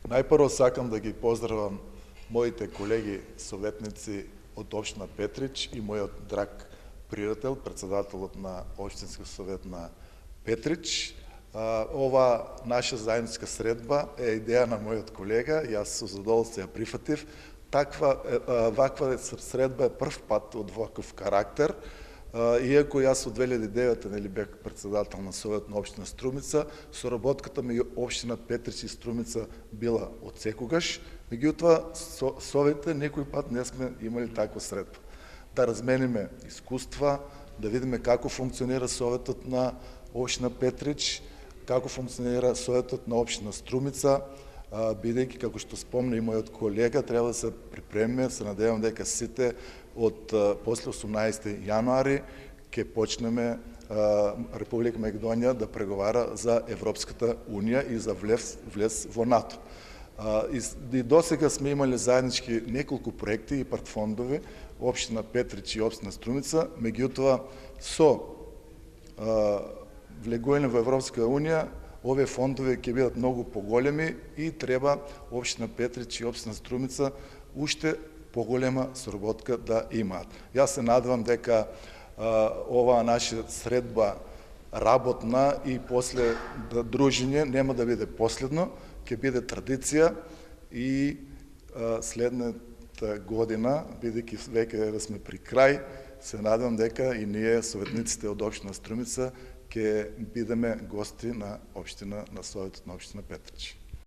Најпрво сакам да ги поздравам моите колеги советници од општина Петрич и мојот драг пријател, председателот на Општински совет на Петрич. Ова наша заедничка средба е идеја на мојот колега, јас со задоволство ја прифатив. Ваква средба е прв пат од ваков карактер. Иако јас од 2009 бев председател на Совет на општина Струмица, соработката меѓу општина Петрич и Струмица била од секогаш, меѓутоа советите некој пат не сме имали таква средба. Да размениме искуства, да видиме како функционира Советот на општина Петрич, како функционира Советот на општина Струмица, бидејќи, како што спомна и мојот колега, треба да се припремиме, се надевам дека сите од после 18 јануари ќе почнеме Република Македонија да преговара за Европската Унија и за влез во НАТО. И досега сме имали заеднички неколку проекти и партфондови, општина Петрич и општина Струмица, меѓутоа со влегување во Европска Унија овие фондови ќе бидат многу поголеми и треба општина Петрич и општина Струмица уште поголема соработка да имаат. Јас се надевам дека оваа наша средба работна и после дружење нема да биде последно, ќе биде традиција и следната година, бидејќи веќе да сме при крај, се надевам дека и ние, советниците од општина Струмица, ќе бидеме гости на Советот на општина Петрич.